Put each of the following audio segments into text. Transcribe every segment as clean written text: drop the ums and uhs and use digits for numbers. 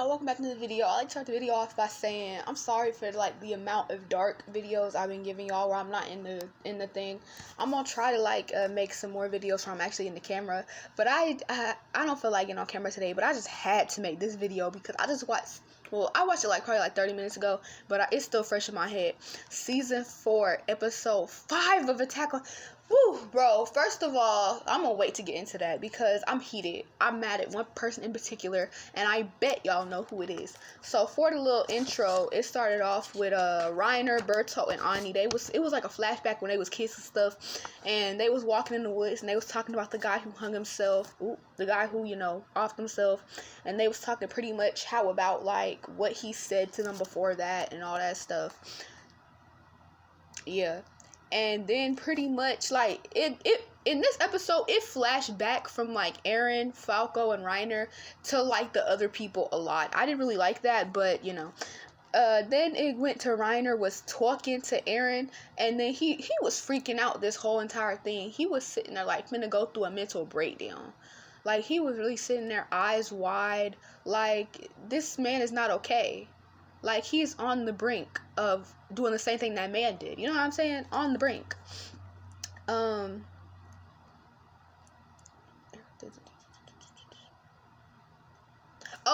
y'all, welcome back to the video. I like to start the video off by saying I'm sorry for like the amount of dark videos I've been giving y'all where I'm not in the thing. I'm gonna try to make some more videos where I'm actually in the camera, but I don't feel like getting on camera today. But I just had to make this video because I just watched. Well, I watched it probably 30 minutes ago, but it's still fresh in my head. Season 4, episode 5 of Attack on... Woo, bro. First of all, I'm gonna wait to get into that because I'm heated. I'm mad at one person in particular, and I bet y'all know who it is. So for the little intro, it started off with Reiner, Berto, and Ani. It was like a flashback when they was kids and stuff, and they was walking in the woods, and they was talking about the guy who hung himself. The guy who, offed himself, and they was talking pretty much how about like what he said to them before that and all that stuff. Yeah. And then pretty much like it in this episode it flashed back from like Eren, Falco, and Reiner to like the other people a lot. I didn't really like that, but then it went to Reiner was talking to Eren, and then he was freaking out this whole entire thing. He was sitting there like finna go through a mental breakdown. Like he was really sitting there eyes wide, like this man is not okay. Like, he's on the brink of doing the same thing that man did. You know what I'm saying? On the brink. Oh,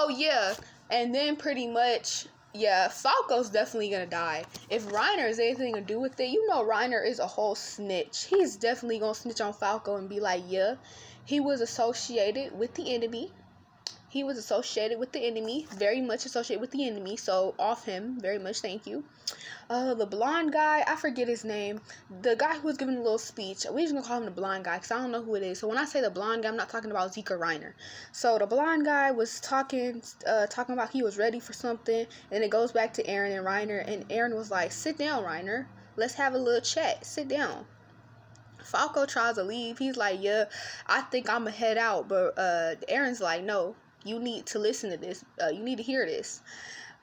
yeah. And then pretty much, yeah, Falco's definitely gonna die. If Reiner has anything to do with it, Reiner is a whole snitch. He's definitely gonna snitch on Falco and be like, yeah, he was associated with the enemy. He was associated with the enemy, very much associated with the enemy, so off him, very much, thank you. The blonde guy, I forget his name, the guy who was giving a little speech, we're just gonna call him the blonde guy, because I don't know who it is. So when I say the blonde guy, I'm not talking about Zeke or Reiner. So the blonde guy was talking about he was ready for something, and it goes back to Eren and Reiner, and Eren was like, sit down, Reiner, let's have a little chat, sit down. Falco tries to leave, he's like, yeah, I think I'm gonna head out, but Eren's like, no. You need to listen to this. You need to hear this.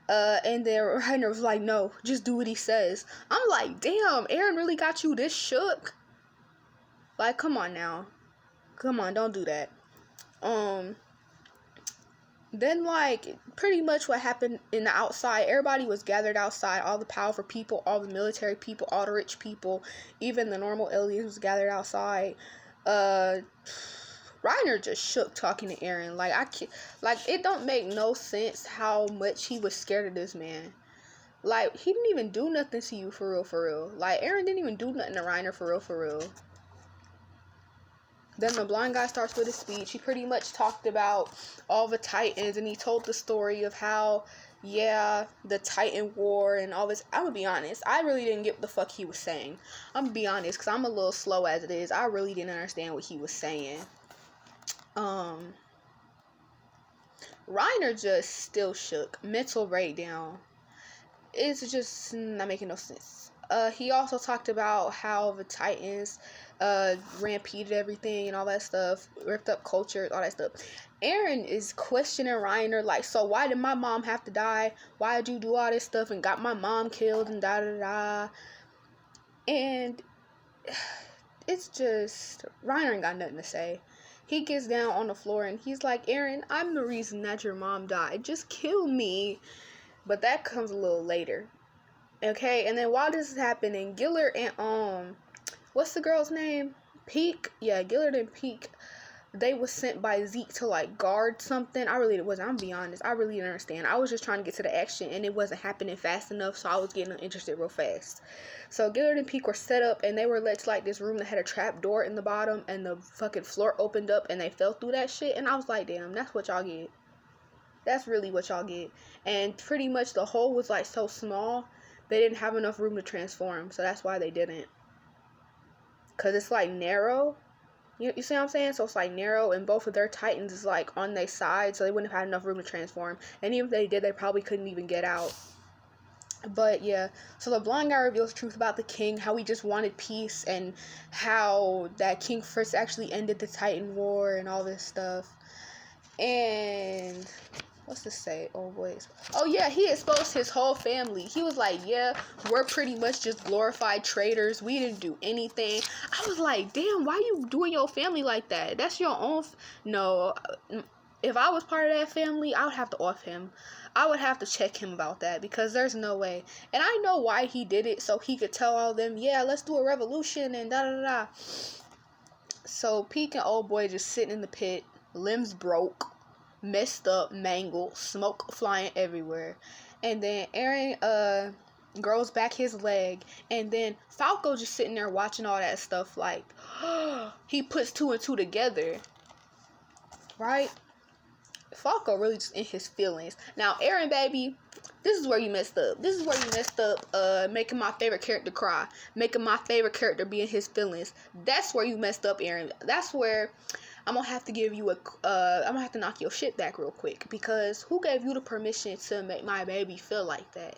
And then Reiner was like, no, just do what he says. I'm like, damn, Eren really got you this shook? Like, come on now. Come on, don't do that. Then, like, pretty much what happened in the outside, everybody was gathered outside. All the powerful people, all the military people, all the rich people, even the normal aliens was gathered outside. Reiner just shook talking to Eren. It don't make no sense how much he was scared of this man. Like, he didn't even do nothing to you for real. Like, Eren didn't even do nothing to Reiner for real. Then the blind guy starts with his speech. He pretty much talked about all the Titans, and he told the story of how, yeah, the Titan War and all this. I'm gonna be honest, I really didn't get what the fuck he was saying. I'm gonna be honest, because I'm a little slow as it is. I really didn't understand what he was saying. Reiner just still shook. Mental breakdown. It's just not making no sense. He also talked about how the Titans rampeded everything and all that stuff, ripped up culture, all that stuff. Eren is questioning Reiner, like, so why did my mom have to die? Why did you do all this stuff and got my mom killed and da-da-da? And it's just, Reiner ain't got nothing to say. He gets down on the floor and he's like, Eren, I'm the reason that your mom died. Just kill me. But that comes a little later. Okay, and then while this is happening, Gillard and, what's the girl's name? Peak? Yeah, Gillard and Peak, they was sent by Zeke to, like, guard something. I'm gonna be honest, I really didn't understand. I was just trying to get to the action, and it wasn't happening fast enough, so I was getting interested real fast. So Gillard and Peak were set up, and they were led to, like, this room that had a trap door in the bottom, and the fucking floor opened up, and they fell through that shit, and I was like, damn, that's what y'all get. That's really what y'all get. And pretty much the hole was, like, so small, they didn't have enough room to transform, so that's why they didn't. Because it's, like, narrow. You see what I'm saying? So it's, like, narrow, and both of their Titans is, like, on their side, so they wouldn't have had enough room to transform. And even if they did, they probably couldn't even get out. But, yeah. So the blonde guy reveals the truth about the king, how he just wanted peace, and how that King first actually ended the Titan War, and all this stuff. And what's this say? Oh, boys. Oh, yeah, he exposed his whole family. He was like, yeah, we're pretty much just glorified traitors. We didn't do anything. I was like, damn, why you doing your family like that? That's your own... No, if I was part of that family, I would have to off him. I would have to check him about that, because there's no way. And I know why he did it, so he could tell all them, yeah, let's do a revolution and da da da. So Peak and old boy just sitting in the pit, limbs broke, messed up, mangled, smoke flying everywhere. And then Eren grows back his leg, and then Falco just sitting there watching all that stuff like he puts two and two together, right? Falco really just in his feelings. Now Eren, baby, this is where you messed up. This is where you messed up, making my favorite character cry, making my favorite character be in his feelings. That's where you messed up, Eren. That's where I'm gonna have to give you I'm gonna have to knock your shit back real quick, because who gave you the permission to make my baby feel like that?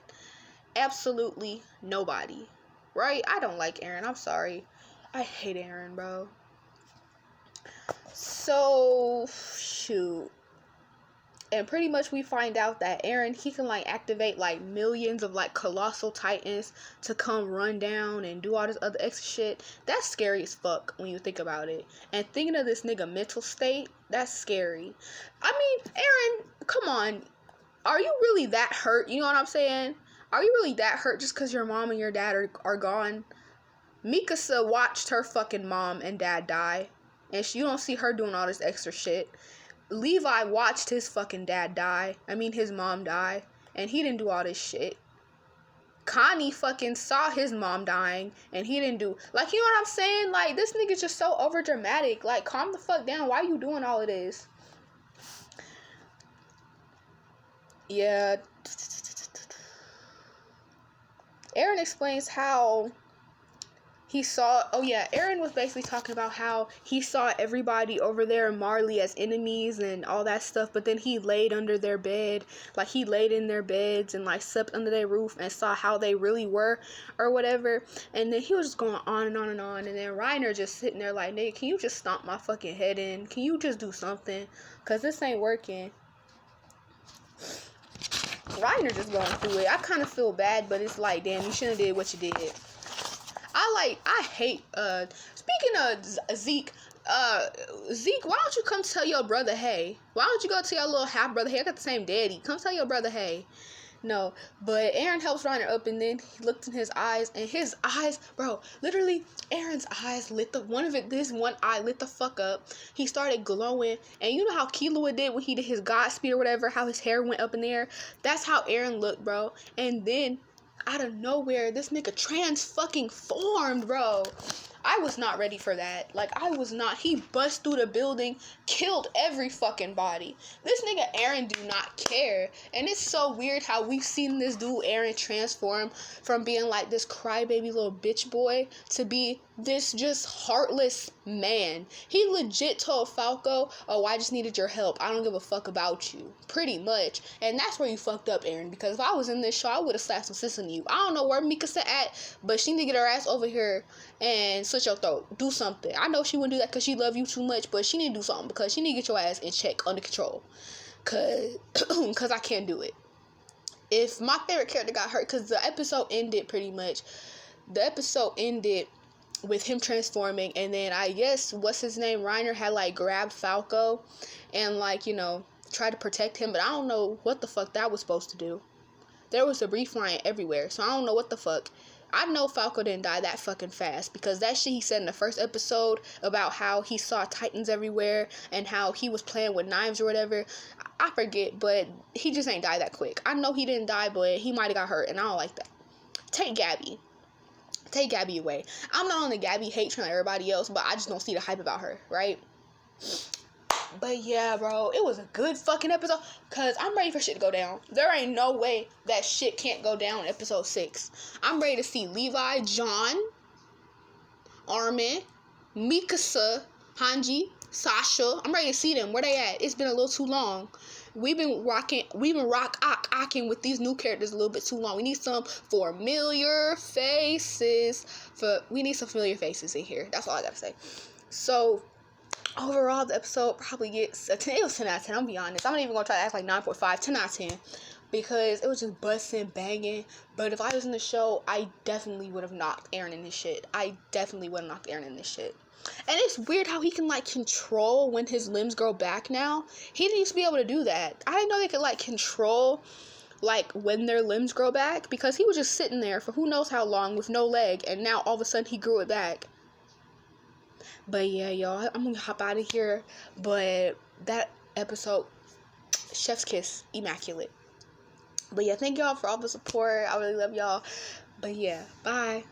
Absolutely nobody, right? I don't like Eren. I'm sorry. I hate Eren, bro. So, shoot. And pretty much we find out that Eren, he can like activate like millions of like colossal titans to come run down and do all this other extra shit. That's scary as fuck when you think about it. And thinking of this nigga mental state, that's scary. I mean, Eren, come on. Are you really that hurt? You know what I'm saying? Are you really that hurt just because your mom and your dad are gone? Mikasa watched her fucking mom and dad die, and you don't see her doing all this extra shit. Levi watched his fucking dad die. I mean, his mom die. And he didn't do all this shit. Connie fucking saw his mom dying. And he didn't do... Like, you know what I'm saying? Like, this nigga's just so over dramatic. Like, calm the fuck down. Why are you doing all of this? Yeah. Eren explains how... he saw, Eren was basically talking about how he saw everybody over there in Marley as enemies and all that stuff, but then he laid under their bed, like he laid in their beds and like slept under their roof and saw how they really were or whatever. And then he was just going on and on and on, and then Reiner just sitting there like, nigga, can you just stomp my fucking head in? Can you just do something? Because this ain't working. Reiner just going through it. I kind of feel bad, but it's like, damn, you shouldn't have did what you did. I hate, speaking of Zeke, Zeke, why don't you come tell your brother, hey? Why don't you go tell your little half brother, hey, I got the same daddy. Come tell your brother, hey. No, but Eren helps Reiner up, and then he looked in his eyes, and his eyes, bro, literally, Eren's eyes lit this one eye lit the fuck up. He started glowing, and you know how Killua did when he did his Godspeed or whatever, how his hair went up in the air? That's how Eren looked, bro. And then out of nowhere, this nigga formed, bro. I was not ready for that. Like, I was not. He bust through the building, killed every fucking body. This nigga Eren do not care. And it's so weird how we've seen this dude Eren transform from being like this crybaby little bitch boy to be this just heartless man. He legit told Falco, oh, I just needed your help. I don't give a fuck about you. Pretty much. And that's where you fucked up, Eren. Because if I was in this show, I would have slapped some sis in you. I don't know where Mikasa at, but she need to get her ass over here and slit your throat. Do something. I know she wouldn't do that because she love you too much, but she need to do something because she need to get your ass in check, under control. Cause I can't do it. If my favorite character got hurt, because the episode ended pretty much. The episode ended with him transforming, and then I guess what's his name, Reiner had like grabbed Falco and like, you know, tried to protect him, but I don't know what the fuck that was supposed to do. There was debris flying everywhere, so I don't know what the fuck. I know Falco didn't die that fucking fast, because that shit he said in the first episode about how he saw titans everywhere and how he was playing with knives or whatever, I forget, but he just ain't die that quick. I know he didn't die, but he might have got hurt, and I don't like that. Take Gabby away. I'm not on the Gabby hate train like everybody else, but I just don't see the hype about her, right? But yeah, bro, it was a good fucking episode, because I'm ready for shit to go down. There ain't no way that shit can't go down in episode 6. I'm ready to see Levi, John, Armin, Mikasa, Hanji, Sasha. I'm ready to see them. Where they at? It's been a little too long. We've been rocking with these new characters a little bit too long. We need some familiar faces. We need some familiar faces in here. That's all I gotta say. So, overall, the episode probably gets a 10. It was 10 out of 10. I'm gonna be honest. I'm not even gonna try to act like 9.5, 10 out of 10. Because it was just busting, banging. But if I was in the show, I definitely would have knocked Aaron in this shit. And it's weird how he can, like, control when his limbs grow back now. He didn't used to be able to do that. I didn't know they could, like, control, like, when their limbs grow back. Because he was just sitting there for who knows how long with no leg. And now, all of a sudden, he grew it back. But, yeah, y'all, I'm gonna hop out of here. But that episode, chef's kiss, immaculate. But yeah, thank y'all for all the support. I really love y'all. But yeah, bye.